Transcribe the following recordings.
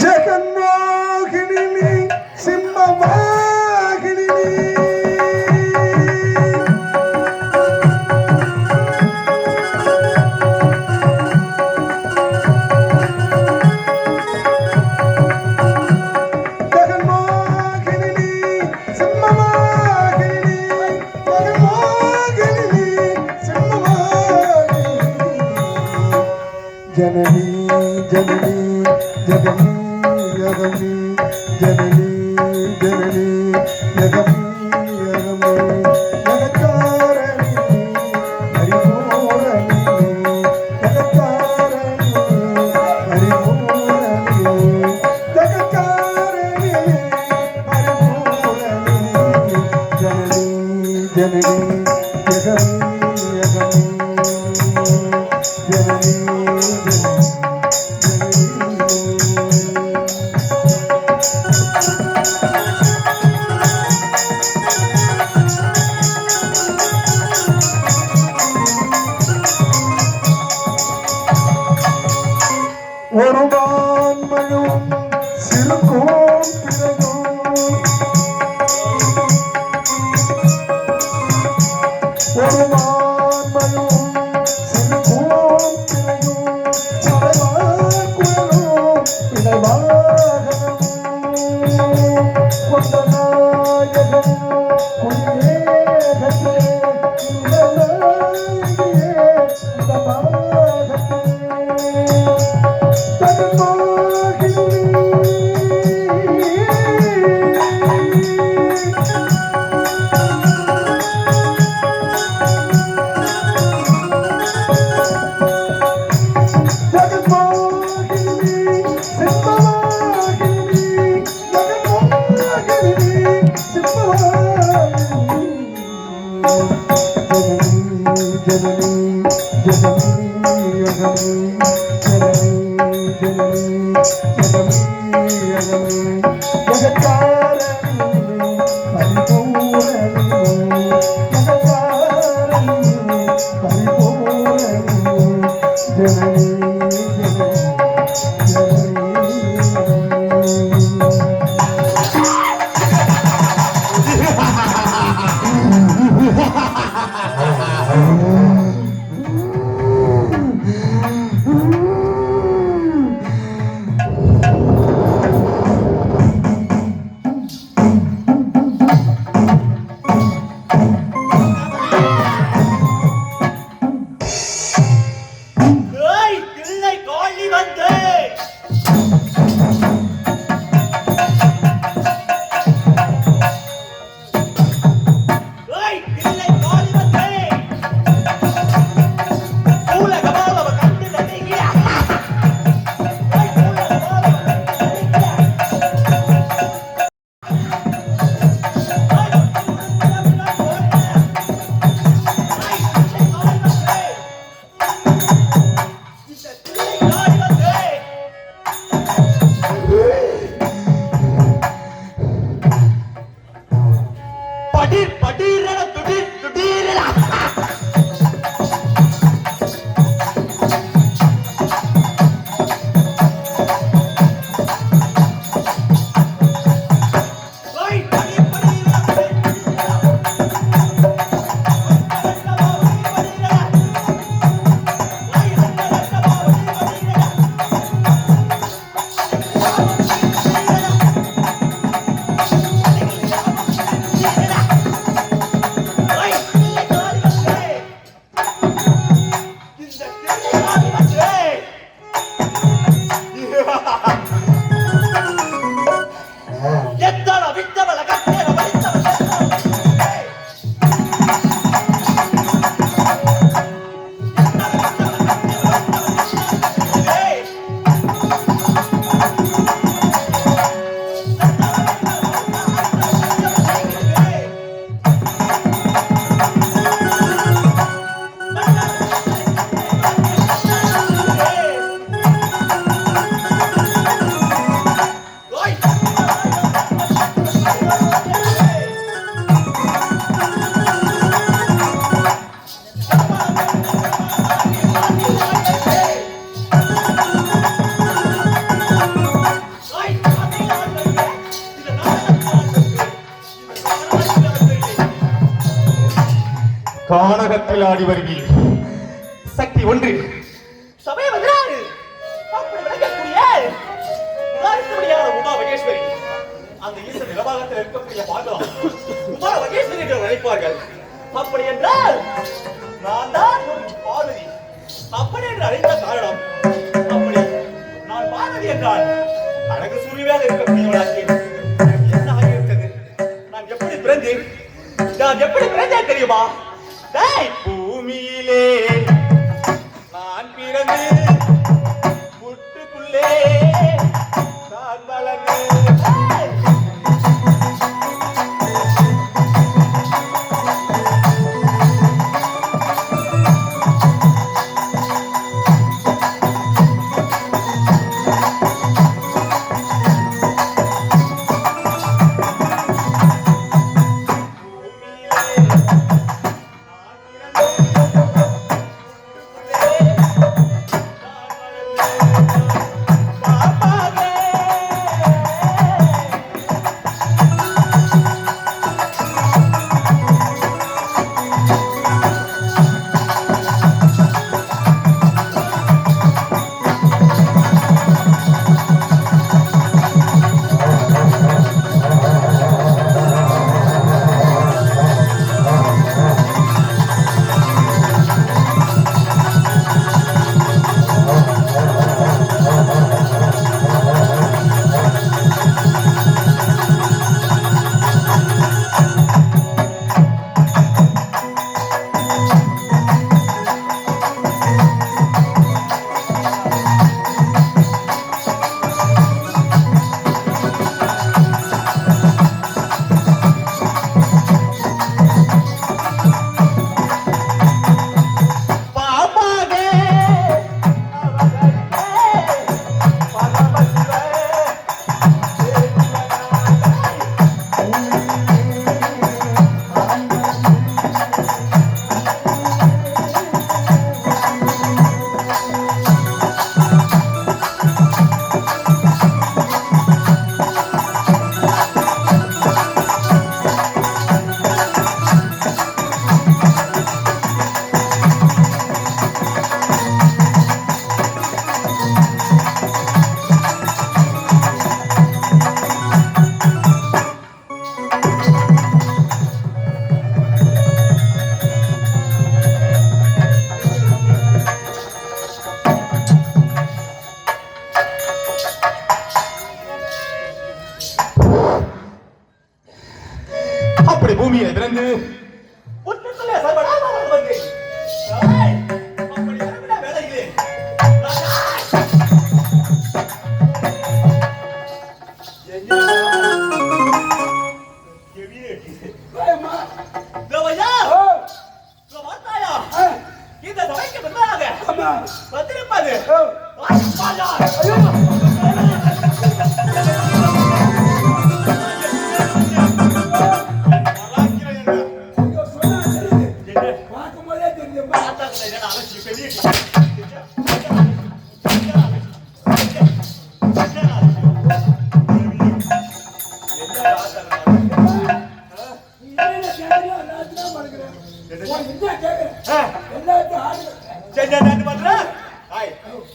ஜெகன்மோகினி சிம்மவாகினி जननी जननी जगनी यगमी जननी जननी यगमी यगमी जगतारणी हरिपूरणी जगतारणी हरिपूरणी जगतारणी हरिपूरणी जननी जननी यगमी यगमी जननी ஒருவான் மழும் சிறுகோன் ஒருவான் மழும் சிறுகோன் சடைவாக்குவனும் இடைவாகனும் கொண்ட நாயகன் குடியேகத்தே கானகத்தில் ஆடி வருகிறேன். சக்தி ஒன்று சபை வந்தாரு அப்படி விளக்கக்கூடிய உதாரணத்துடைய உமா மகேஸ்வரி அந்த ஈச நிலபாகத்தில் இருக்கக்கூடிய பாகம் உமா மகேஸ்வரி என்று அழைப்பார்கள். அப்படி என்றால் நான் தான் பார்வதி அப்படி என்று அழைத்த காரணம் அப்படி நான் பார்வதி என்றால் அழகு சூரியவாக இருக்கக்கூடியவளாக என்ன ஆகியிருக்கிறது. நான் எப்படி பிறந்தேன் தெரியுமா? பூமியிலே நான் பிறந்து புட்டுக்குள்ளே நான் வளர்ந்து அப்படி பூமியை பிறந்து புட்டுக்குள்ளே சர்வநாம வந்து அப்படி வரவிட வேலையிலே இந்த சபைக்கு பின்னாக வந்திருப்பது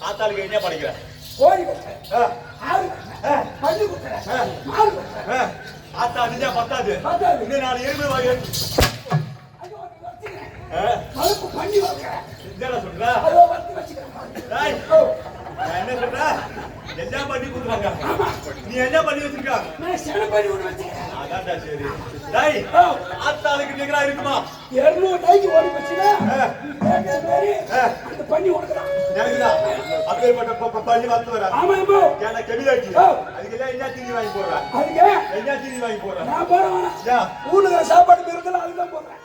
ஆத்தாளுக்கு என்ன படிக்கிற ஆத்தா அடிஞ்சா பத்தாது இன்னும் 4 எருமை வாங்க என்ன சொல்ற எல்லாம் பண்ணி கொடுக்குறாங்க நீ என்ன பண்ணி வச்சிருக்க அதான் சரி டேய் ஆத்தாளுக்கு நிகரா இருக்குமா 200 டைக்கு ஓடி போச்சுனா அந்த பண்ணி ஓடுறான் எனக்குடா அப்பேற்பட்ட பண்ணி வந்து வரா ஆமா ஆமா கேன கெமிலாச்சி அதுக்கு என்ன தீனி வாங்கி போறா அதுக்கு என்ன தீனி வாங்கி போறா நான் போறேன் யா ஊர்ல சாப்பாடு இருக்குல அதுதான் போறேன்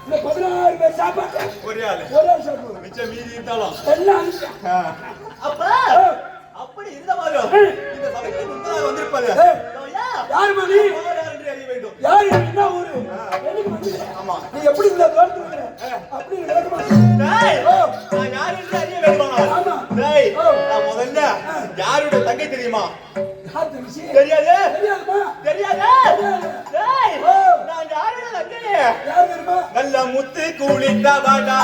இந்த 16 பேர் சாப்பாடு ஒரே ஆளு சாப்பிடு மிச்சம் மீதி இருந்தாலும் எல்லாம் அப்பா அப்படி இருந்த மாதிரி இந்த சபைக்கு முன்னாடி வந்திருப்பாரு யார் மணி அறிய வேண்டும் யார் என்ன ஊரு எனக்கு வந்து ஆமா நீ எப்படி இந்த தோர்த்து வர அப்படி நடக்குமா டேய் நான் யார் என்று அறிய வேண்டும் ஆமா டேய் நான் முதல்ல யாரோட தங்கை தெரியுமா யார் தங்கச்சி? தெரியாது தெரியாதுமா? தெரியாது டேய் ஓ. நான் யாருடா தங்கி யார் தெரியுமா? நல்ல முத்து குளித்தவடா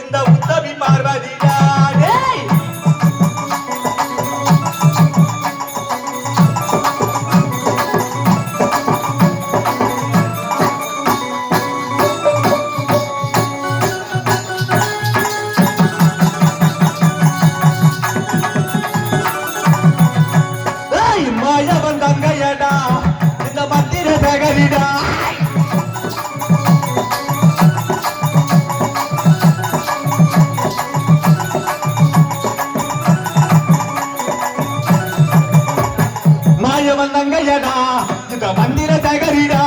இந்த உத்தமி பார்வதிடா டேய் மாயவன் தங்கையடா இந்த மந்திர தகரிடா மாயவன் தங்கையடா இந்த மந்திர தகரிடா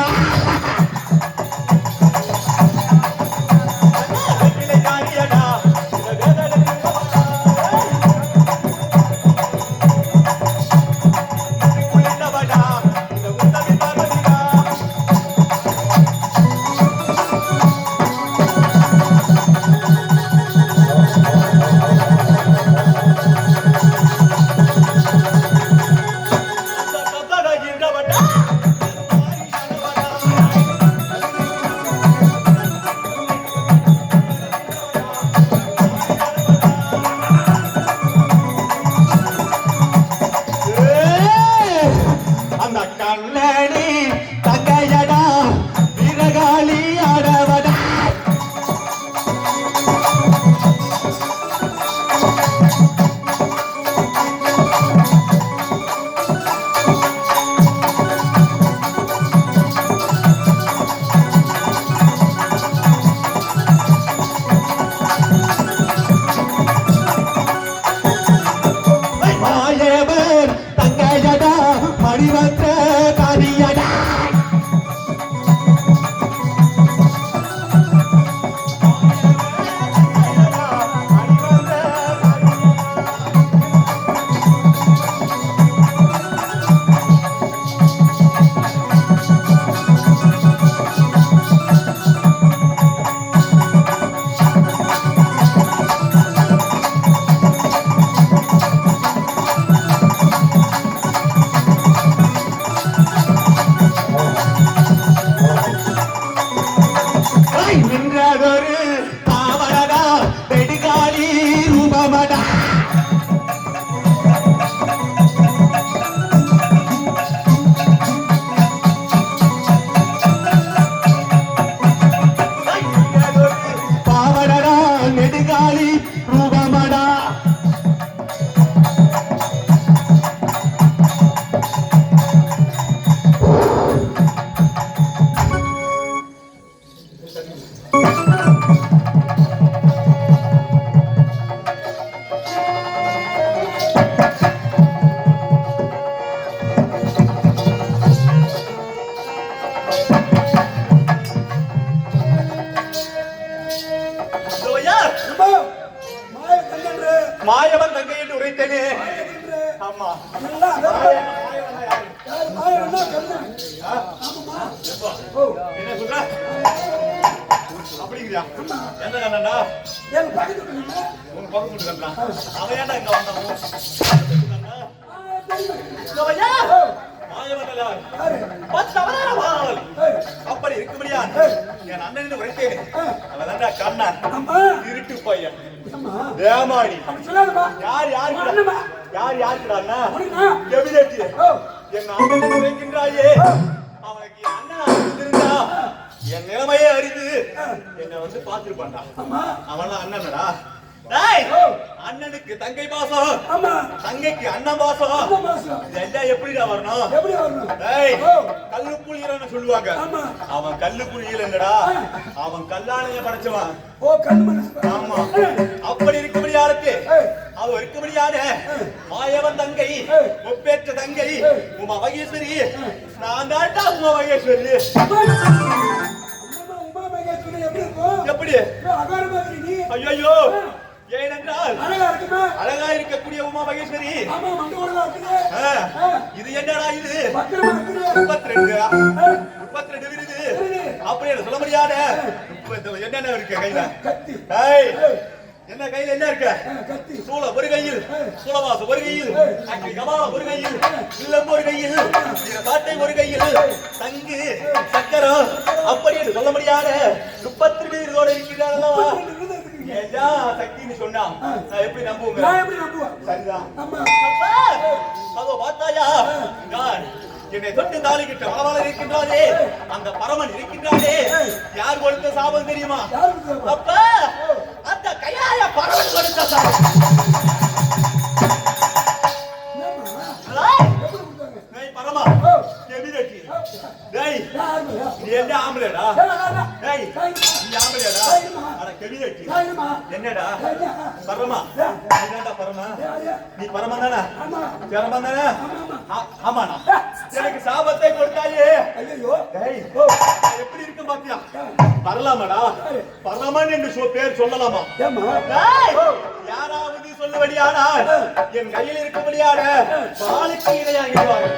கண்ணடி தங்கையடா வீரகாளி ஆடவடா மாயவர் தங்கையடா மணிவந்த காரியடா நின்றதொரு பாவடா வெடிகாலி ரூபமடா பாவடா நெடுகாலி ரூபமடா மாயவன் தங்கை என்று உரைத்தனே ஆமா என்ன சொல்ற அப்படிங்கிறியா என்ன கண்ணா உங்க பக்கத்து கண்ணா அவன் ஏன்டா இங்க வந்தான் அப்படி இருக்கும்படியா என் அண்ணன் உரைத்தேன் அவன் கண்ணன் இருட்டு பையன் ஏமாடி யார் யாருக்குறான்னா எவிதேட்டி என் அண்ணன் உரைக்கின்றாயே அவனுக்கு என் அண்ணன் இருந்தா என் நிலைமையே அறிந்து என்னை வந்து பார்த்திருப்பான்டா அவன் அண்ணனடா அண்ணனுக்கு தங்கை பாசம் தங்கைக்கு அண்ணன் பாசம் இதெல்லாம் எப்படிடா வரணும் கல்லு புளியன்னு சொல்லுவாங்க அவன் கல்லு புளியலங்கடா அவன் கல்லாணைய படைச்சவன் ஆமா அப்படி இருக்கும்படியாருக்கு அவ இருக்கும்படியான மாயவன் தங்கை ஒப்பேற்ற தங்கை உமா மகேஸ்வரி நான் தாண்டா உமா மகேஸ்வரி எப்படி ஐயோ ஏனென்றால் அழகா இருக்கக்கூடிய உமா மகேஸ்வரி இது என்னடா இது 32 விருது அப்படி சொல்ல முடியாத என்னென்ன இருக்கு கையில என்ன கையில என்ன இருக்கு? கத்தி. சூளம் ஒரு கையில், சூளவாசம் ஒரு கையில், அக்கினி கபாலம் ஒரு கையில், இல்லம் ஒரு கையில், சாட்டை ஒரு கையில், தங்கு சக்கரம் அப்படி என்று சொல்ல முடியாத 32 வீரர்களோடு இருக்கிறார் அல்லவா? ஏஜா சக்தின்னு சொன்னா நான் எப்படி நம்புவேன்? நான் எப்படி நம்புவேன்? சரிதான். ஆமா. அப்பா அதோ பார்த்தாயா, நான் என்னை தொட்டு தாலி கிட்ட மலவாளர் இருக்கின்றாரே, அந்த பரமன் இருக்கின்றாரே, யார் கொடுத்த சாபம் தெரியுமா? அப்பா அந்த கையாய பரமன் கொடுத்த சாபம். பரமா கெபிரட்டி டேய் நீ என்ன ஆம்பளடா? டேய் நீ ஆம்பளடா? அட கெபிரட்டி என்னடா பரமா? நீ என்னடா பரமா? நீ பரமா தானா? பரமா தானா? ஆமாடா. எனக்கு சாபத்தை கொடுத்தாயே. ஐயோ டேய் எப்படி இருக்கு பாத்தியா? வரலாமாடா? வரலாமான்னு என்று பேர் சொல்லலாமா? டேய் யாராவது சொல்லுவடியானால் என் கையில் இருக்கபடியான பாலுக்கு இணையாகிறார்கள்.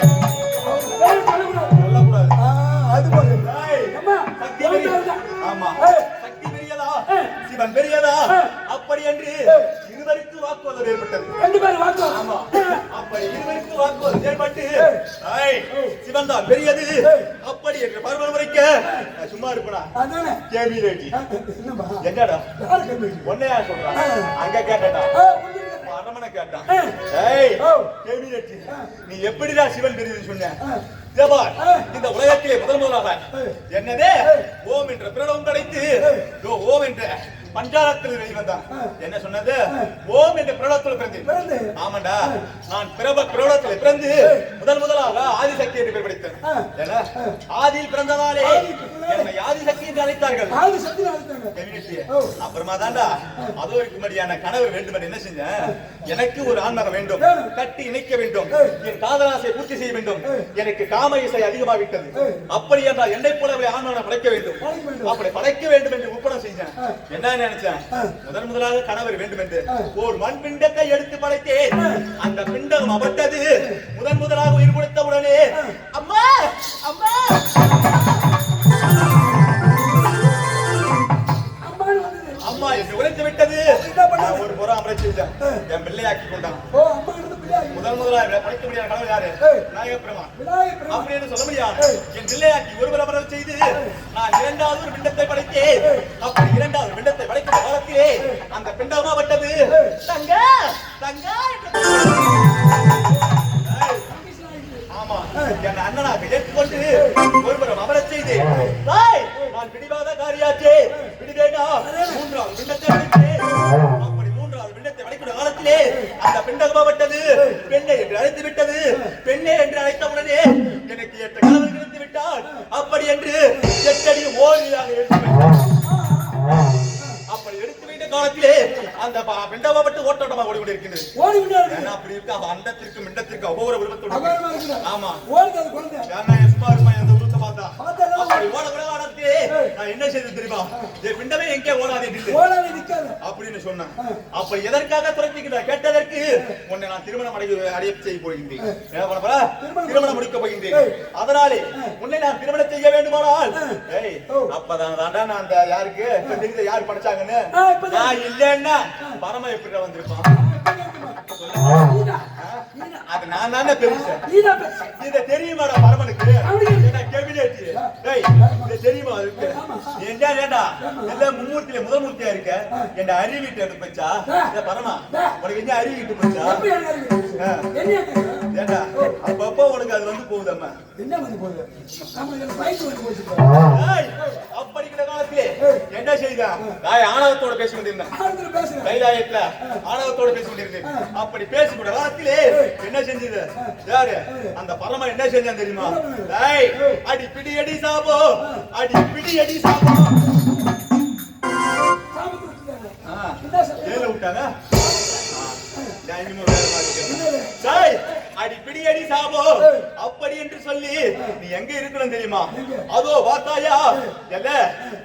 சொல்லக்கூடாது. அது போல. சக்தி பெரியதா? ஆமா சக்தி பெரியதா? சிவன் பெரியதா? அப்படி என்று இருவருக்கு வாக்குவாதம் ஏற்பட்டது. 2 பேர் வாக்குவாதம். ஆமா அப்படி இருவருக்கு வாக்குவாதம் ஏற்பட்டு சிவன் தான் பெரியது அப்படி என்று பரவல் முறைக்க சும்மா இருப்படா. அதானே கேபி ரெட்டி என்னப்பா? என்னடா யார் கேபி? ஒன்னையா சொல்றான்? அங்க கேட்டடா அரமனை கேட்டான். கேபி ரெட்டி நீ எப்படிடா சிவன் பெரியது சொன்ன? இந்த உலகத்திலே முதலாக என்னதே ஓம் என்ற பிரணவம் கிடைத்து ஓம் என்ற பஞ்சாரத்தில் வெளிவந்தான். என்ன சொன்னது? ஓம் என்ற பிரணவத்தில் பிறந்தேன். ஆமாண்டா நான் பிரணவத்தில் பிறந்து முதலாக ஆதிசக்தி என்று பெயர் படித்தேன். ஆதியில் பிறந்ததாலே என்னை ஆதிசக்தி என்று அழைத்தார்கள். அப்புறமா தாண்டா அதோ இருக்கும்படியான கணவர் வேண்டும் என்று என்ன செஞ்சேன்? எனக்கு ஒரு ஆண்மகன் வேண்டும், கட்டி இணைக்க வேண்டும், என் காதலாசை பூர்த்தி செய்ய வேண்டும், எனக்கு காம இசை அதிகமாகிவிட்டது. அப்படி என்றால் என்னை போலவே ஆண்மகனை படைக்க வேண்டும், அப்படி படைக்க வேண்டும் என்று ஒப்பனம் செஞ்சேன். என்ன நினைச்சேன்? முதலாக கணவர் வேண்டும் என்று ஒரு மண் பிண்டத்தை எடுத்து படைத்தேன். அந்த பிண்டம் அவட்டது. முதலாக உயிர் கொடுத்த உடனே அம்மா அம்மா அம்மா என்று உழைத்து விட்டது. ஒரு புறம் அமரச்சு விட்டேன். என் பிள்ளையாக்கி கொண்டான். முதலாக படைக்க முடியாத கணவர் யாரு? விநாயகப் பெருமான். அப்படி என்று சொல்ல முடியாது. என் பிள்ளையாக்கி ஒருவர் அமர செய்து நான் 2வது ஒரு பிண்டத்தை படைத்தேன். அப்படி 2வது பிண்டத்தை படைக்கிற காலத்திலே அந்த பிண்டமா பட்டது. தங்க தங்க ஆமா என் அண்ணனாக ஏற்றுக்கொண்டு ஒருவரை அமர செய்து நான் பிடிவாத காரியாச்சே பிடிவேனா 3வது பிண்டத்தை படைத்தேன். அப்படி 3வது பிண்டத்தை படைக்கிற காலத்திலே அந்த பிண்டகமாவட்டது பெண்ணை என்று அழைத்து விட்டது. பெண்ணை என்று அழைத்த உடனே எனக்கு 8 கணவன் கிடைத்து விட்டால் அப்படி என்று 8 அடி ஓடியாக எடுத்து வைத்தார். அப்படி எடுத்து வைத்த காலத்திலே அந்த பிண்டமாவட்டு ஓட்டோட்டமாக ஓடிக்கொண்டிருக்கிறது. அப்படி இருக்க அண்டத்திற்கு மிண்டத்திற்கு ஒவ்வொரு உருவத்தோடு. ஆமா சும்மா இருமா அந்த உருவத்தை பார்த்தா அப்படி ஓட கூட ஆடத்தே நான் என்ன செய்து தெரியுமா? பிண்டமே எங்கே ஓடாதே அப்படின்னு சொன்னேன். அப்ப எதற்காக துரத்திக்கிட்ட கேட்டதற்கு உன்னை நான் திருமணம் அடைய செய்ய போகின்றேன். என்ன பண்ண போற? திருமணம் முடிக்க போகின்றேன். அதனாலே உன்னை நான் திருமணம் செய்ய வேண்டுமானால் அப்பதான் தாண்டா நான் அந்த யாருக்கு தெரிஞ்ச யார் படிச்சாங்கன்னு நான் இல்லன்னா பரம எப்படி வந்திருப்பான். அது நான் தானே பெருசு. இத தெரியுமாடா பரமனுக்கு? தெரியுமா? ஏண்டா எல்லாம் மும்மூர்த்தியில முதல் மூர்த்தியா இருக்க என் அறிவிட்டு எடுத்து போச்சா? பரமா உனக்கு என்ன அறிவிட்டு போச்சா? ஏண்டா அப்பப்போ உனக்கு அது வந்து போகுதம்மா. என்ன வந்து போகுது? அப்படிங்கிற காலத்திலே என்ன செய்தா? ஆணவத்தோட பேசி கொண்டிருந்தேன். கைலாயத்துல ஆணவத்தோட பேசி கொண்டிருந்தேன். அப்படி பேசிக்கூட காலத்திலே என்ன செஞ்சது? யாரு அந்த பரமா என்ன செஞ்சான் தெரியுமா? அடி பிடி அடி சாபோ, அடி பிடி அடி சாபோ. ஏல விட்டாங்க. அடி பிடி அடி சாபோ அப்படி என்று சொல்லி நீ எங்க இருக்கணும் தெரியுமா? அதோ வாத்தாயா எல்ல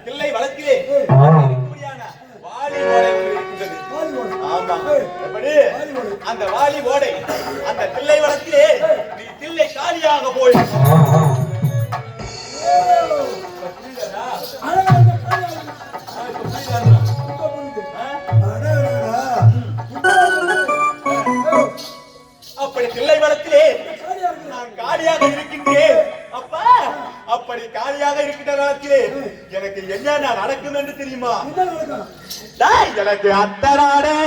கிள்ளை வளர்த்திலே வாலி ஓடை இருக்கிறது. ஆமா எப்படி அந்த வாலி ஓடை அந்த கிள்ளை வளர்த்திலே நீ கிள்ளை காலியாக போய் தில்லை வளத்திலே காலியா இருக்கு. நான் காலியாக இருக்கின்றேன். அப்பா அப்படி காலியாக இருக்கின்ற காலத்திலே எனக்கு என்ன நடக்கும் என்று தெரியுமா? என்ன நடக்கும்? டேய், எனக்கு அத்தராடே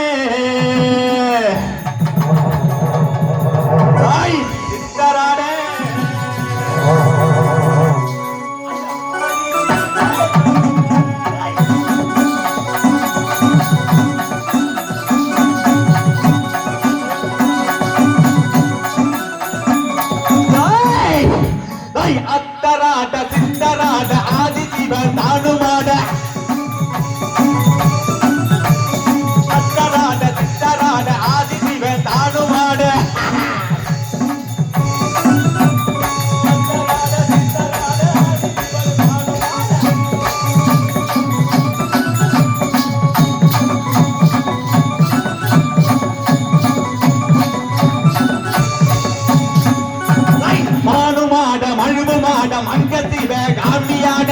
சித்தராடே அத்தராட சித்தராட ஆதி சிவன் தானுமாட அத்தராட சித்தராட ஆதி சிவன் தானுமாட மானுமாட மழுவுமாட மங்கத்திவ காமியாட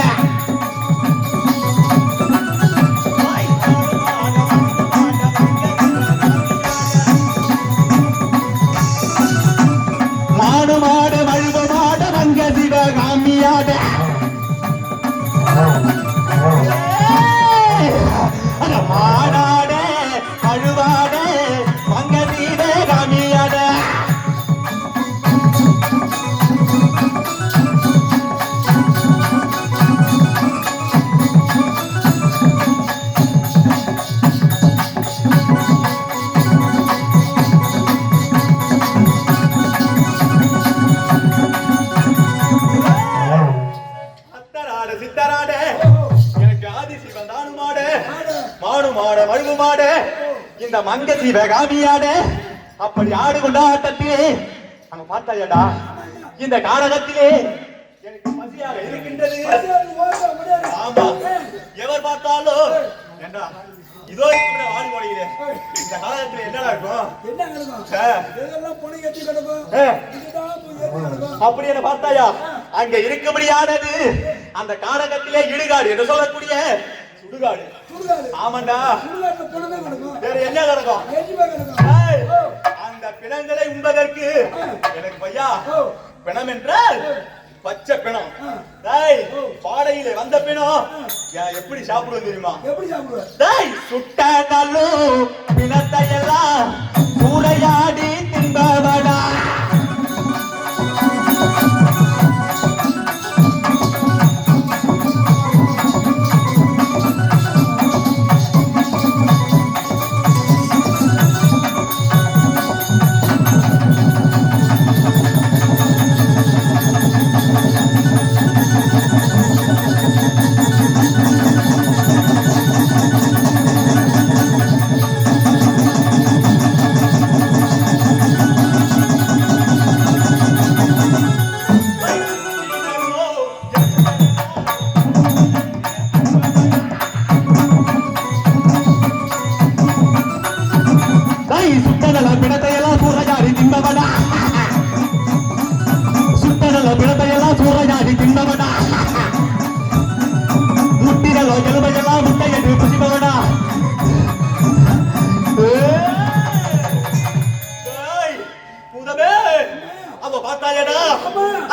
மானுமாட மழுவுமாட மங்கத்திவ காமியாட மாடாட அழுவாட மங்கத்திவ காமியாட இந்த மங்க சிவகாமியாட அப்படி ஆடு கொண்ட ஆட்டத்திலே அங்க பார்த்தாயடா இந்த காரகத்திலே எனக்கு பசியாக இருக்கின்றது. ஆமா, எவர் பார்த்தாலும் ஏண்டா இதோ இருக்கிற ஆடு மொழியிலே இந்த காலத்துல என்னடா இருக்கும்? என்ன நடக்கும்? இதெல்லாம் பொணி கட்டி கிடக்கும். இதுதான் போய் ஏறி நடக்கும். அப்படி என்ன பார்த்தாயா? அங்க இருக்கும்படியானது அந்த காரகத்திலே இடுகாடு என்று சொல்லக்கூடிய சுடுகாடு. ஆமாண்டா, வேற என்ன நடக்கும்? அந்த பிணங்களை உண்பதற்கு எனக்கு பையா பிணம் என்றால் பச்சை பிணம். பாடையிலே வந்த பிணம் எப்படி சாப்பிடுவோம் தெரியுமா? எப்படி சாப்பிடுவ? சுட்டாலும் பிணத்தை எல்லாம் சூறையாடி தின்பவடா.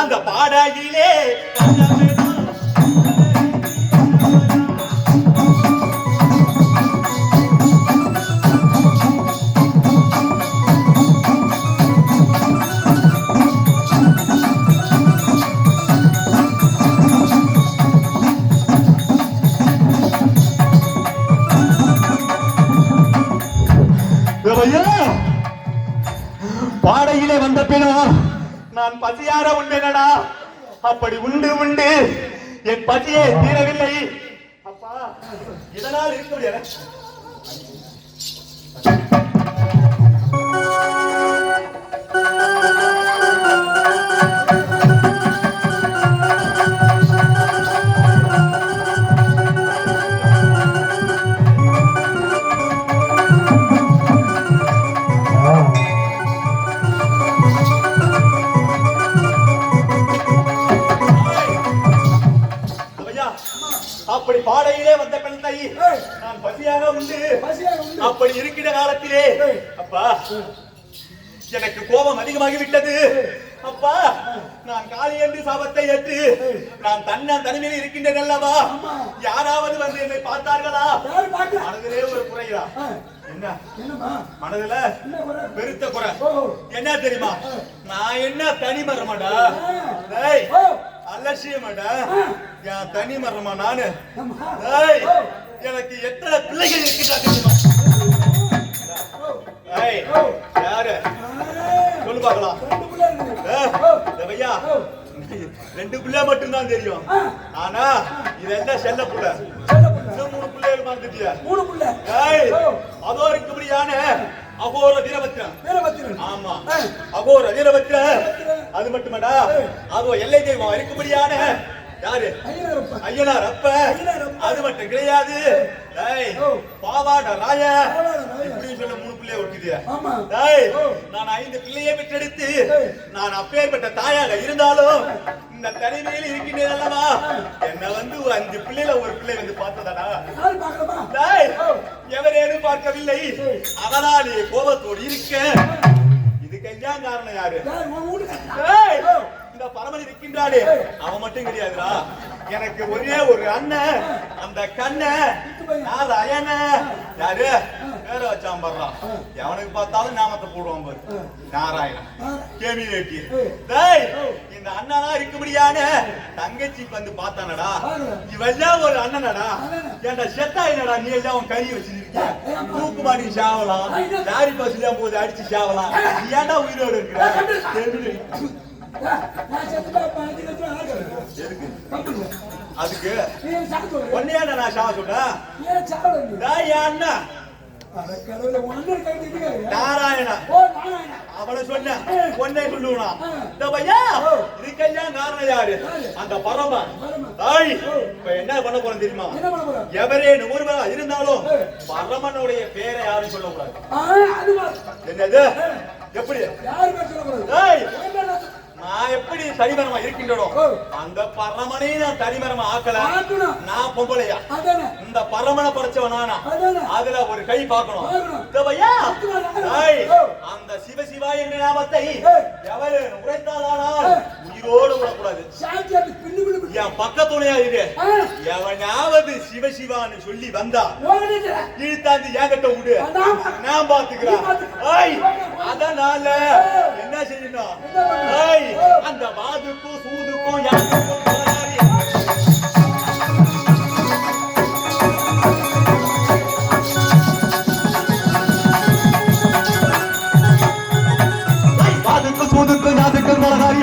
அந்த பாடாயிலே பாடையிலே வந்த பிணம் நான் பசியார உண்டேனடா. அப்படி உண்டு உண்டு என் பசியே தீரவில்லை. அப்பா, இதனால் இருக்க முடியாது. அப்படி பாடையிலே வந்த பெண்ணை நான் பசியாக உண்டு அப்படி இருக்கிற காலத்திலே அப்பா எனக்கு கோபம் அதிகமாகி விட்டது. அப்பா, நான் காளி என்று சாபத்தை ஏற்று நான் தனிமையில் இருக்கின்றேன் அல்லவா? யாராவது வந்து என்னை பார்த்தார்களா? மனதிலே ஒரு குறையா? என்ன மனதுல பெருத்த குறை என்ன தெரியுமா? நான் என்ன தனி மரமாடா? அலட்சியமாடா? என் தனி மரமா நானு? எனக்கு எத்தனை பிள்ளைகள் இருக்கின்றா தெரியுமா? யாரு சொல்லு பாக்கலாம். ரெண்டு பிள்ளை மட்டும்தான் தெரியும். ஆனா இதெல்லாம் செல்ல புள்ள. 3 பிள்ளைகள் மறந்துட்டியா? 3 பிள்ளை. அதோ இருக்கும்படியான அகோர வீரபத்ரன். ஆமா, அகோர வீரபத்ரன். அது மட்டுமடா, அதோ எல்லை தெய்வம் இருக்கும்படியான யாரு? ஐயனார் அப்ப. அது மட்டும் கிடையாது, பாவாட ராய. இப்படி சொல்ல 3 பிள்ளைய ஒட்டிட்டியா? நான் 5 பிள்ளையை பெற்றெடுத்து நான் அப்பேற்பட்ட தாயாக இருந்தாலும் இந்த தனிமையில் இருக்கின்றேன் அல்லவா? என்ன வந்து 5 பிள்ளைல ஒரு பிள்ளை வந்து பார்த்ததாடா? எவரேனும் பார்க்கவில்லை. அதனாலே கோபத்தோடு இருக்க. இதுக்கெல்லாம் காரணம் யாரு? இந்த பரமன் இருக்கின்றானே, அவன் மட்டும் கிடையாதுடா. எனக்கு ஒரே ஒரு அண்ணன். அந்த கண்ண நாராயண யாரு பேர வச்சான் பாடுறான். எவனுக்கு பார்த்தாலும் நாமத்தை போடுவான் பாரு. நாராயணன் கேமி ரெட்டி. இந்த அண்ணனா இருக்கும்படியான தங்கச்சி வந்து பார்த்தானடா. இவெல்லாம் ஒரு அண்ணனடா. ஏன்டா செத்தா என்னடா நீ எல்லாம் அவன் கறி வச்சிருக்க? தூக்குமாடி சாவலாம், லாரி பஸ்ல போது அடிச்சு சாவலாம். நீ ஏன்டா உயிரோடு இருக்கிற? அதுக்கு ஒன்னையாண்டா நான் சாவ சொல்றேன். அண்ணா நாராயணா அவனை சொன்ன ஒன்னே சொல்லுவா. இதுக்கெல்லாம் காரணம் யாரு? அந்த பரமன். இப்ப என்ன பண்ண போறோம் தெரியுமா? எவரே 100 பேரா இருந்தாலும் பரமனுடைய பேரை யாரும் சொல்லக்கூடாது. என்னது? எப்படி? நான் எப்படி தனிமரமா இருக்கின்றனோ அந்த பரமனை நான் தனிமரமா ஆக்கல. நான் பொம்பளையா? இந்த பரமனை படைச்சவனானா? அதுல ஒரு கை பார்க்கணும். அந்த சிவசிவா என்ற நாமத்தை எவரு உரைத்தாலானால் உயிரோடு விடக்கூடாது. என் பக்கத்துணையா இரு. எவனாவது சிவசிவான்னு சொல்லி வந்தா இழுத்தாந்து ஏகட்ட விடு, நான் பாத்துக்கிறேன். அதனால என்ன செய்யணும்? அந்த வாதுக்கும் சூதுக்கும் யாருக்கும் போராடி வாதுக்கும் சூதுக்கும் யாருக்கும் போராடி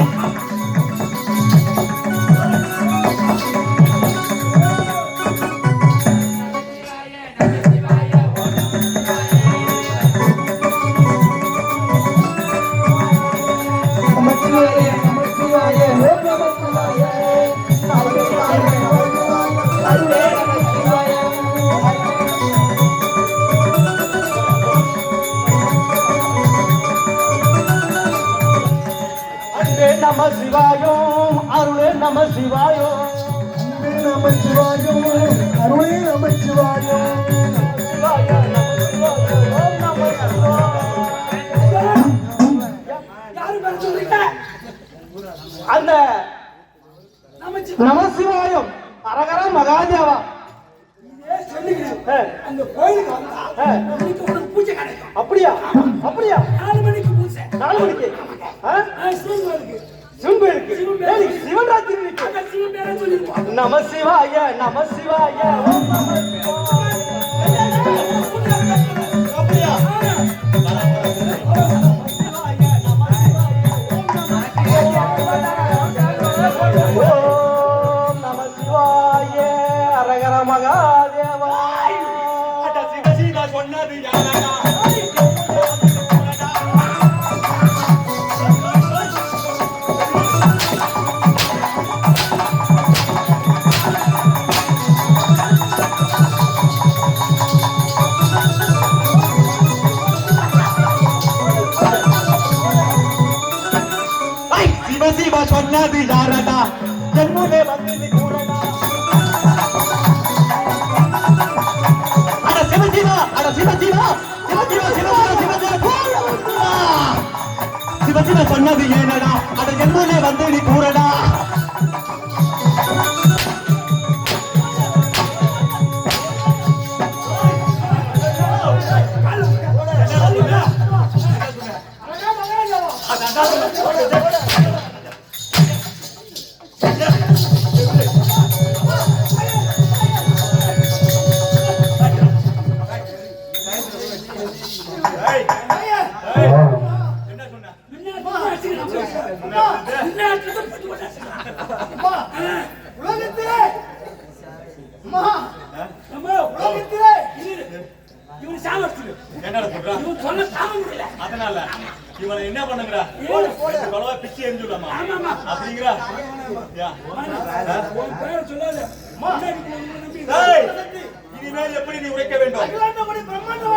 நம சிவாயம் அருளே நம சிவாயம் நம சிவாயம் அருளே நம சிவாயம் அந்த நம சிவாயம் அரகர மகாதேவா அந்த கோயிலுக்கு வந்தா பூஜை கிடைக்கும். அப்படியா? 4 மணிக்கு பூஜை. 4 மணிக்கு சிவன் ராத்திரி நம சிவாய நம சிவாய. நம சிவாய அரகர மகாதேவா. சிவசிவா சொன்னது யாரா? சிவசிவா சொன்னது யாரடா? ஜென்மமே வந்து கூறடா. அட சிவசிவா, அட சிவசிவா, சிவசிவா, சிவசிவா, சிவசிவா, சிவசிவ சொன்னது ஏனடா அட என்னே வந்து நீ கூறடா அதனால இவனை என்ன பண்ணுங்கடா கொலவா பிச்சு எரிஞ்சுடாமா அப்படிங்கிறா இனிமேல் எப்படி நீ உரைக்க வேண்டும்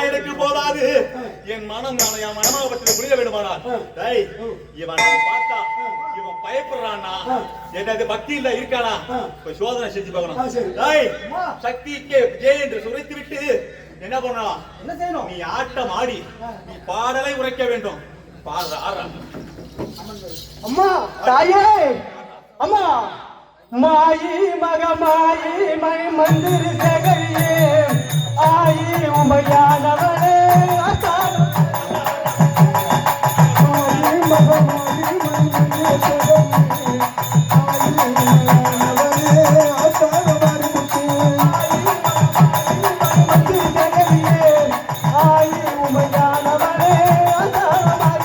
எனக்கு போதாது என் மனம் என் மனமாபத்தில் புரிய வேண்டுமானால் இவன் பார்த்தா இவன் பயப்படுறான்னா என்னது பக்தியில இருக்கானா சோதனை செஞ்சு பார்க்கணும் சக்திக்கு ஜெய் என்று சுரைத்து விட்டு என்ன பண்ணலாம் என்ன செய்யணும் நீ ஆட்டம் ஆடி நீ பாடலை உரைக்க வேண்டும் பாடுற ஆடுற அம்மா தாயே அம்மா மாயி மகமாயி மை மந்திரி சகரியே ஆயி உமையானவளே மாயி மகமாயி மை மந்திரி சகரியே ஆயி உமையானவளே ஆசாரவாரி முத்தே மந்திரி சகரியே ஆயி உமையானவளே ஆசாரவாரி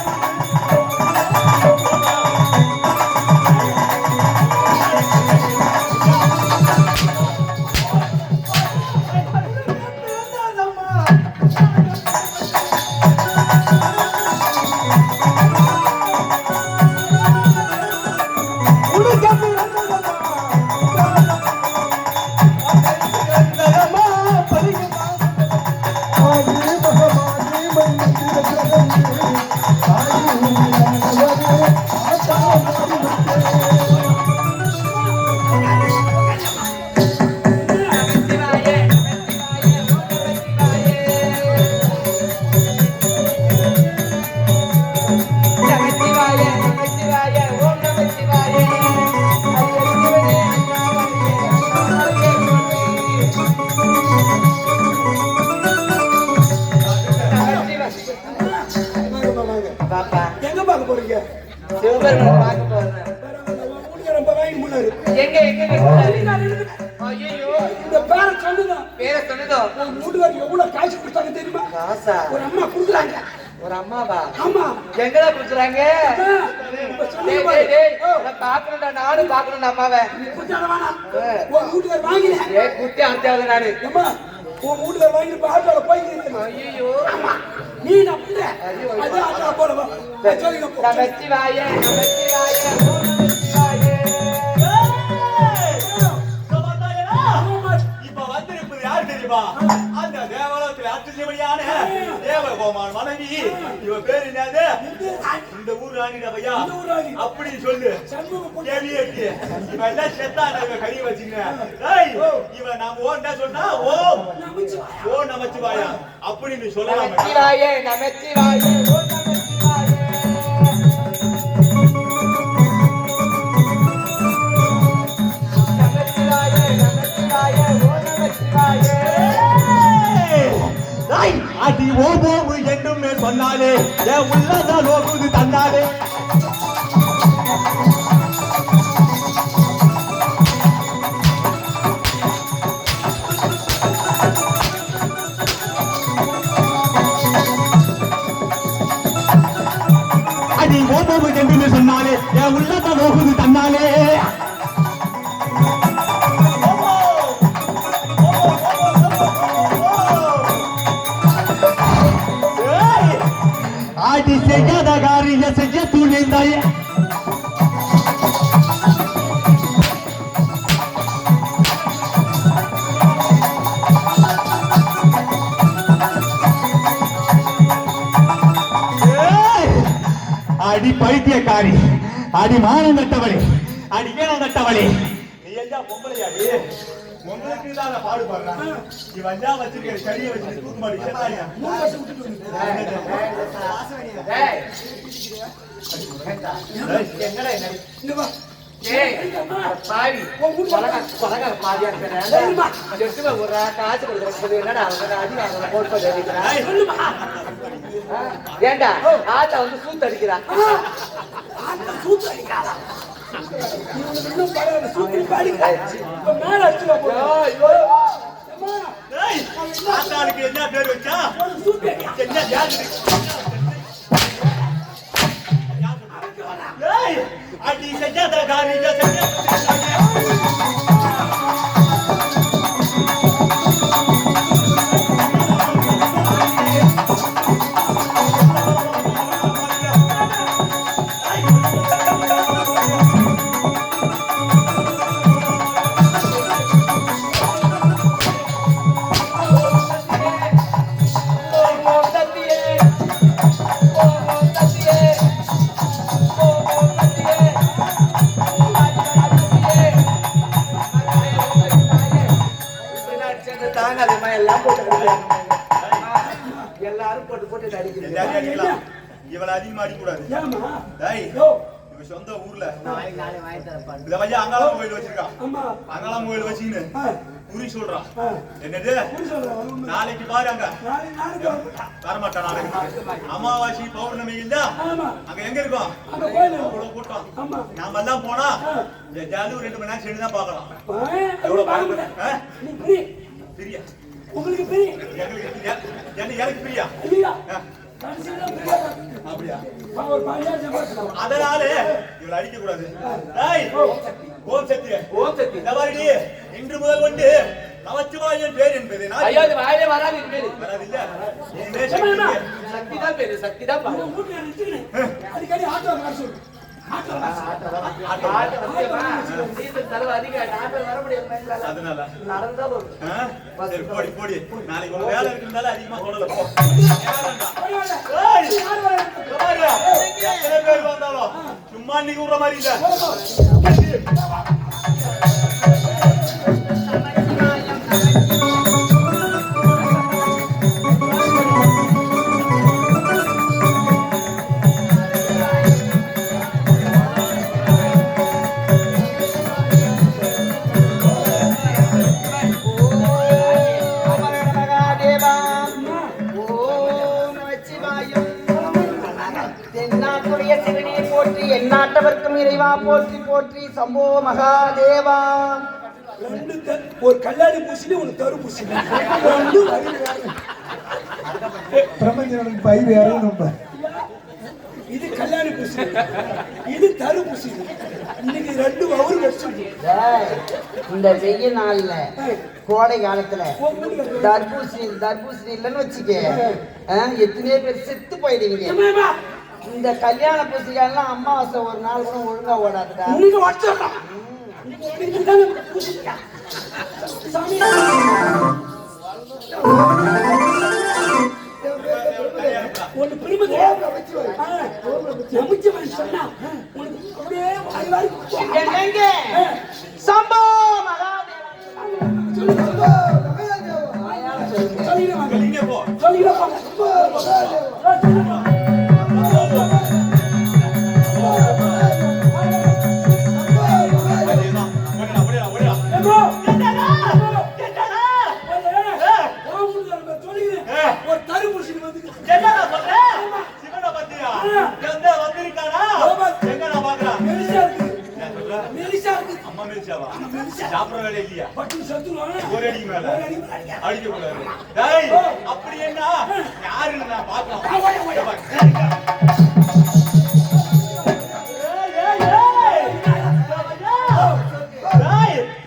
எங்க பாக்க போறீங்க சிவபெருமான் பார்க்க போறேன். ரொம்ப வாங்கி முன்னாரு எங்க எங்க இருக்கிறாரு? ஐயோ இந்த பேரை சொன்னதும் பேரை சொன்னதோ ஒரு வீட்டுக்காரர் எவ்வளவு காய்ச்சி கொடுத்தாங்க தெரியுமா? காசா? ஒரு அம்மா கொடுக்குறாங்க. ஒரு அம்மாவா? ஆமா. எங்கடா குடுக்குறாங்க? நான் பாக்கணும்டா, நானும் பாக்கணும்டா அம்மாவை. உன் வீட்டுக்காரர் வாங்கினேன். குட்டி அனுப்பியாவது நானு. அம்மா உன் வீட்டுக்காரர் வாங்கி ஆட்டோல போய்க்கிறீங்க. ஐயோ நீ நம்புற அது ஆட்டோல போறவா நமச்சி வாயே நமச்சி வாயே நமச்சி வாயே. இப்ப வந்திருப்பது யாரு தெரியுமா? அந்த தேவாலயத்தில் ஆச்சரியப்படியான தேவகோமான் மனைவி. இவ பேரு என்னது? இந்த ஊர் ராணிடா பையா. அப்படி சொல்லு. கேவியேட்டி இவ எல்லாம் செத்தான இவ கறி வச்சுங்க. இவன் நாம ஓண்டா சொன்னா ஓ நமச்சிவாயா அப்படின்னு சொல்லலாம். நமச்சி வாயே நமச்சி வாயே ஓ நமச்சி வாயே. அடி ஓபோவு என்றும் சொன்னாலே என் உள்ளதான் நோக்குது தந்தாலே. அடி ஓபோவு என்றும் சொன்னாலே என் உள்ளதான் நோக்குது தந்தாலே. ஆடி செய்யாத காரிய செய்ய துணிந்தாய். அடி பைத்தியக்காரி, அடி மானம் கட்டவளே, அடி ஏனம் கட்டவளே. நீ எல்லாம் பொம்பளையாடி உங்களுக்கு தான் நான் பாடுபடுறேன். நீ வந்தா வச்சிருக்க கடியை வச்சு தூக்கு மாடி செத்தாயா 3 வருஷம் விட்டுட்டு என்னடா என்ன இங்க வா. ஏய் பாவி கொலகார பாவியா இருக்கேன் ஜெட்டுமா ஒரு காசு கொடுக்குறது என்னடா அவங்க அடி வாங்கல போட்டு ஏண்டா ஆத்தா வந்து சூத்து அடிக்கிறா ஆத்தா சூத்து அடிக்காதா? இவனுக்கு இன்னும் பரவாயில்ல, சூத்து பாடிக்கிறா. இப்ப மேல அடிச்சுவா போ. அம்மா, ஏய் ஆத்தாளுக்கு என்ன பேர் வச்சா? உனக்கு சூத்து அடிக்கா. என்ன யாரு? ஏய் அடி செஞ்சாத காரியா எல்லாரும் போட்டு போட்டு அடிக்கிறீங்க. இவள அதிகமா அடிக்க கூடாது. ஏம்மா? டேய் யோ, இவ சொந்த ஊர்ல இத வச்சு அங்காளம் கோயில் வச்சிருக்கான். அம்மா. அங்காளம் கோயில் வச்சுக்கின்னு குறி சொல்றான். என்னது புடி சொல்றா, உண்மை. நாளைக்கு பாருங்க நாளைக்கு வரமாட்டான். நாளைக்கு அமாவாசை பௌர்ணமி இல்ல ஆமா. அங்க எங்க இருக்கோம்? அங்க கோயில் இருக்கு. அவ்வளவு கூட்டம். ஆமா. நாம எல்லாம் போனா ஜாலி 2 மணி நேரம் சென்று தான் பாக்கலாம். எவ்வளவு பார்க்க முடியாது. நீ பிரி. பிரியா உங்களுக்கு பிரி. எனக்கு பிரியா இல்லையா? கடைசியில பிரியா. அப்படியா? ஒரு 15 சம்பாதிக்கலாம். அதனால இவளை அடிக்க கூடாது. டேய் ஓம் சக்தி ஓம் சக்தி. இந்த மாதிரி இன்று முதல் கொண்டு நமச்சிவாயன் பேர் என்பது ஐயோ இது வாயிலே வராது இது பேரு. வராதில்ல. இனிமே சக்தி தான் பேரு, சக்தி தான் பாரு. உங்க வீட்டுல நிறுத்திக்கினேன். அடிக்கடி ஆட்டோ வர சொல்லு. ஆட்டோ வர சொல்லு. ஆட்ட வந்தியமா? டீசல் செலவு அதிகம். ஆட்டோ வர முடியாது. அதனால நடந்தா வரும். சரி போடி போடி. நாளைக்கு ஒரு வேலை இருக்குனால அதிகமா சொல்லல போ. பரவாயில்ல. ஏய் யார் வர? பாரு எத்தனை பேர் வந்தாலும் சும்மா நீ கூற மாதிரி இல்ல. எந்நாட்டவர்க்கும் இறைவா போற்றி போற்றி சம்போ மகாதேவா. ஒரு கல்லாடி பூசினி ஒரு தரு பூசினி பிரபஞ்சனுக்கு பை வேற நம்ம இது கல்யாணி பூசினி இது தரு பூசினி. இன்னைக்கு 2 அவரு வச்சிருக்கு. இந்த வெய்ய நாள்ல கோடை காலத்துல தர்பூசணி இல்லைன்னு வச்சுக்க எத்தனையோ பேர் செத்து போயிடுவீங்க. இந்த கல்யாண பூசணிக்காயெல்லாம் அமாவாசை ஒரு நாள் கூட ஒழுங்கா ஓடாதுடா. இன்னைக்கு வச்சிடலாம். இன்னைக்கு தான் பூசிக்கா சாமி. ஒன்னு பெருமை நம்பிச்சு சொன்னா உனக்கு அப்படியே வாய் வாரி என்னங்க சம்போ மகாதேவா சொல்லிடுவாங்க. இங்க போ. சொல்லிடுவாங்க. ஒரு தரு பூசினி வந்து என்னடா சொல்ற? சிவனை பத்தியா? எந்த வந்திருக்கானா? எங்கடா பாக்குறான்? மெலிசா இருக்கு. மெலிசா இருக்கு. அம்மா மெலிசாவா? சாப்பிட வேலை இல்லையா? பட்டு செத்துருவாங்க. ஒரு அடி மேல அடிக்க கூடாது. டேய் அப்படி என்ன யாருன்னு நான் பார்க்கலாம்.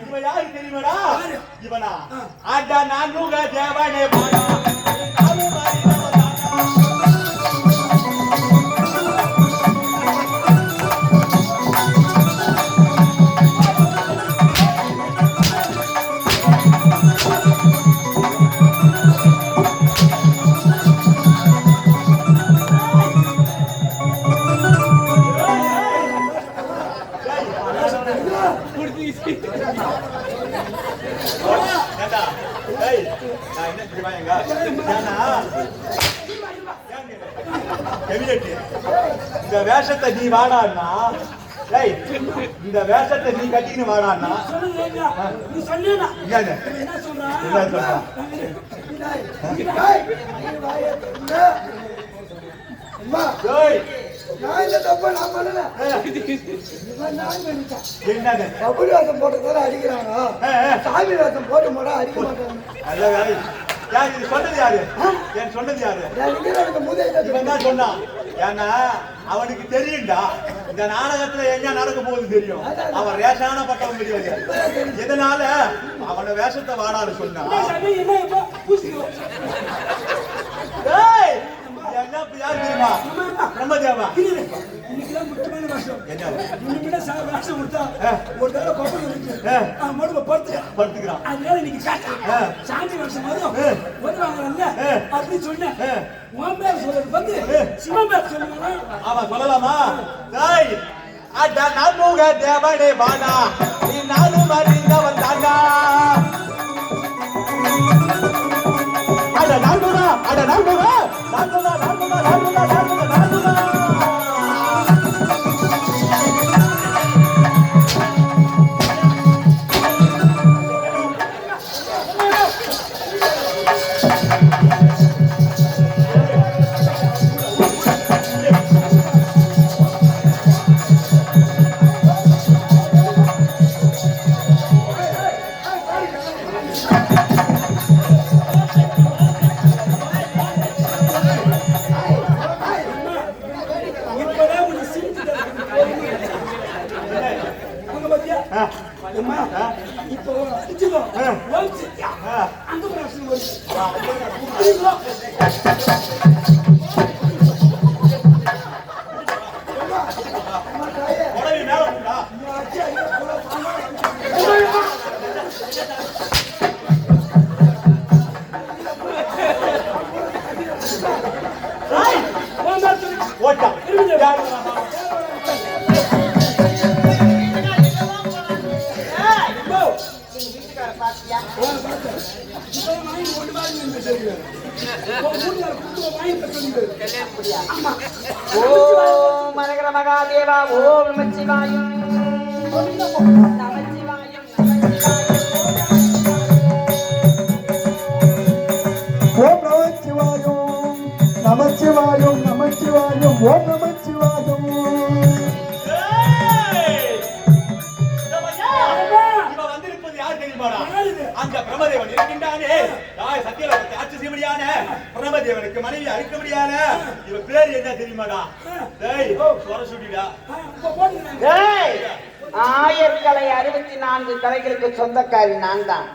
இவன் யாரு தெரியுமாடா? இவனா ஆட்டா நான் தேவனே பாடா. ஏன்னா கெவிலெட்டு இந்த வேஷத்தை நீ வாடான்னா டேய் இந்த வேஷத்தை நீ கட்டின்னு வாடான்னா நீ சொன்னேனா என்னது என்ன சொல்றா என்ன சொல்றா அம்மா டேய் நான் இந்த தப்ப நான் பண்ணல இவன் நான் நினைச்சேன் என்னது கபடி வாசம் போட்டதால அடிக்கிறாங்க சாமி வாசம் போட்டு போட அடிக்க மாட்டாங்க அல்ல வேலை யார் இது சொன்னது யாரு ஏன் சொன்னது யாரு இவன் தான் சொன்னான் ஏன்னா அவனுக்கு தெரியும்டா இந்த நாடகத்துல என்ன நடக்க போகுது தெரியும் அவன் ரேஷான பட்டவன் தெரியாது இதனால அவன வேஷத்தை வாடான்னு சொன்னான் ஏய் என்ன யார் தெரியுமா பிரம்மதேவா இன்னைக்குதான் முக்கியமான வருஷம் என்ன இன்னைக்கு வருஷம் கொடுத்தா ஒரு தடவை கொப்பை இருக்கு மடுவை படுத்துக்கிறான் அதனால இன்னைக்கு காட்டுறேன் சாந்தி வருஷம் வரும் வருவாங்கல்ல அப்படின்னு சொன்னேன் உன் பேர் சொல்றது வந்து சிவன் பேர் சொல்லுவாங்க ஆமா சொல்லலாமா டேய் அட நாமுக தேவனே வாடா நீ நானும் அறிந்தவன் தாண்டா அட நாமுக இப்போ அடிச்சுக்கோ அந்த பிரச்சனை ஓம் மரகர மகாதேவா ஓம் நமச்சிவாயம் நமச்சிவாயம் நமச்சிவாயம் ஓம் நமச்சிவாயம் அந்த பிரம்மதேவன் இருக்கின்றானே சத்தியலோகத்தை ஆட்சி செய்யபடியான பிரம்மதேவனுக்கு மனைவி அழிக்கபடியான இவன் பேர் என்ன தெரியுமாடா? டேய் சொரசுடிடா. டேய் ஆயர்கலை 64 கலைகளுக்கு சொந்தக்காரி நான் தான்.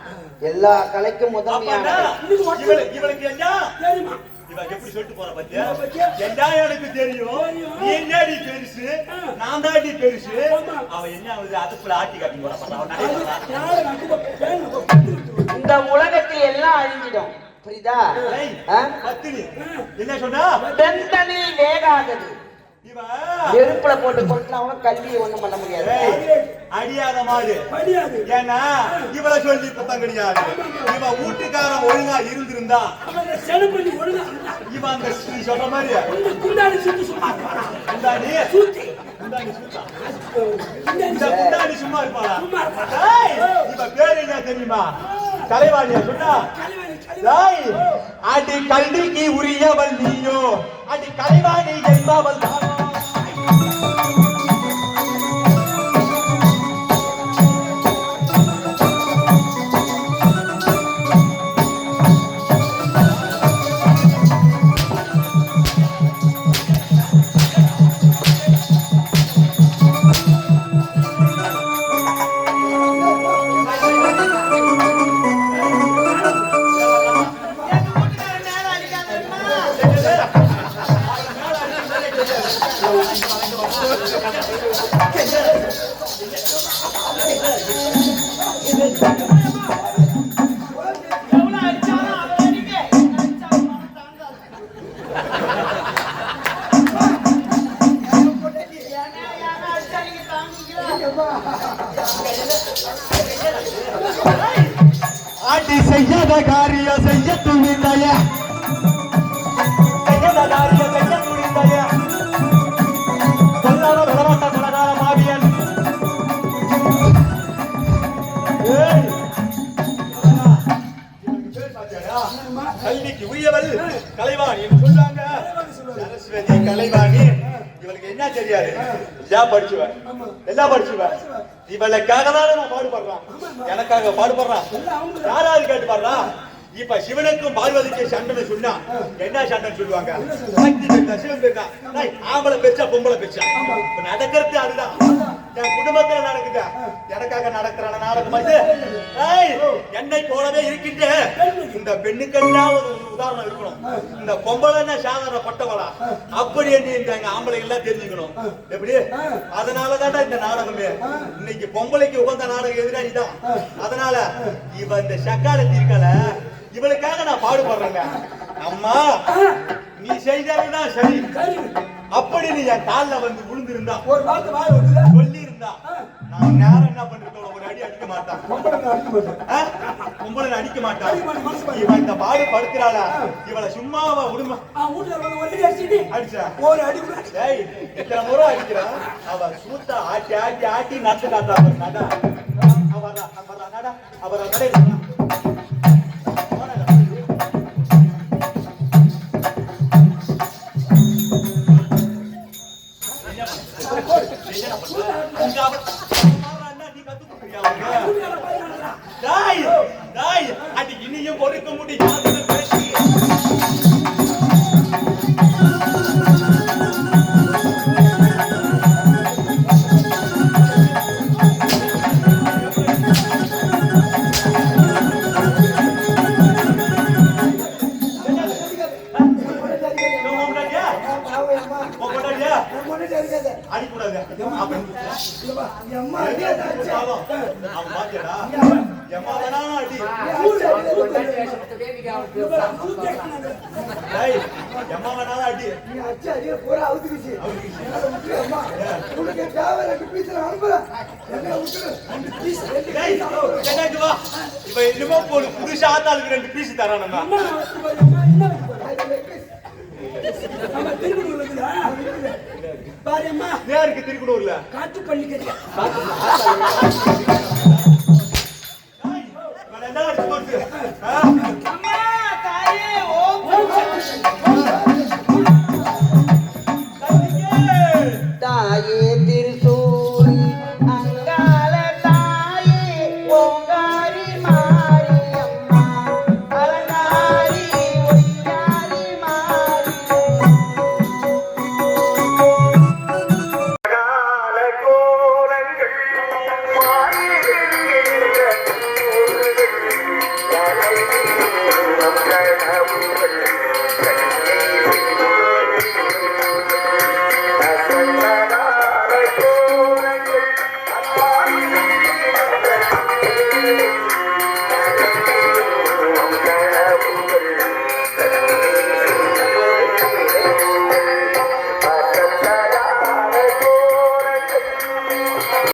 எல்லா கலைக்கும் முதன்மையானவள் இவளுக்கு என்ன தெரியுமா? இவன் எப்படி சொல்லிட்டு போற பத்தியா? என்ன எனக்கு தெரியும், நீ என்னடி பெருசு, நான் தாண்டி பெருசு. அவன் என்ன அதுக்குள்ள ஆட்டி காட்டி போற. இந்த உலகத்தில் எல்லாம் அழிஞ்சிடும், புரியுதா? என்ன சொன்னா? வெந்தனில் வேகாதது. நெருப்புல போட்டு கொட்டினவங்க கல்வியை ஒண்ணும் பண்ண முடியாது. அடியாத மாடு ஏன்னா இவளை சொல்லி குத்தம் கிடையாது. இவன் வீட்டுக்காரன் ஒழுங்கா இருந்திருந்தா இவன் அந்த சொல்ற மாதிரி குண்டாடி சும்மா இருப்பாளா? இவன் பேரு என்ன தெரியுமா? தலைவாணியா சொன்னா? அடி கல்விக்கு உரியவள் நீயோ, அடி கலைவாணி என்பவள் தானோ. அடி செய்யாத காரியம் செய்ய துணிந்தாய செய்யாத காரியம் செய்ய துணிந்தாய சொல்லாத விளவாட்ட குலகார மாவியன் கல்விக்கு உரியவள் கலைவாணி சொல்றாங்க. சரஸ்வதி கலைவாணி இவளுக்கு என்ன தெரியாது? எல்லாம் படிச்சுவ, எல்லாம் படிச்சுவ. இவளுக்காக தான் நான் பாடுபடுறான், எனக்காக பாடுபடுறான். யாராவது கேட்டு பாடுறான். இப்ப சிவனுக்கும் பார்வதிக்கும் சண்டை சொன்னா என்ன சண்டை சொல்லுவாங்க? சிவன் பேருக்கா ஆம்பளை பெருசா பொம்பளை பெருசா? இப்ப நடக்கிறது அதுதான். என் குடும்பத்துல நடக்குது, எனக்காக நடக்கிற நாடகம் அது. என்னை போலவே இருக்கின்ற இந்த பெண்ணுக்கெல்லாம் ஒரு உதாரணம் இருக்கணும். இந்த பொம்பளைன்னா சாதாரண பட்டவளா அப்படி இந்த எங்க ஆம்பளை எல்லாம் தெரிஞ்சுக்கணும். எப்படி? அதனாலதான் இந்த நாடகமே. இன்னைக்கு பொம்பளைக்கு உகந்த நாடகம் எதுனா இதான். அதனால இவ இந்த சக்காலத்தி இருக்கல, இவளுக்காக நான் பாடுபடுறேங்க. அம்மா நீ செய்ததான் சரி. அப்படி நீ என் கால்ல வந்து விழுந்திருந்தா, ஒரு வார்த்தை வாய் விட்டுதா சொல்லி இருந்தா, நான் நேரம் என்ன பண்றதோட ஒரு அடி அடிக்க மாட்டான். பொம்பளை அடிக்க மாட்டான். இவன் இந்த பாடு படுக்கிறாளா, இவளை சும்மாவா விடுமா? அடிச்சா ஒரு அடி டேய் இத்தனை முறை அடிக்கிறான். அவ சூத்த ஆட்டி ஆட்டி ஆட்டி நட்டு காட்டா. நடா அவரா அவரா நடா அவரா நடை. இனியும் பொறுக்க முடியும். அடிக்கூடாது. அவன் பாத்தியடா எம்மா வேணாலும் அடி. எம்மா வேணாலும் அடி. இப்ப இனிமே போடு புதுசா ஆத்தாளுக்கு 2 பீஸ் தரானுங்க. பாருமா யாருக்கு திருக்குனூர்ல காட்டு பண்ணிக்க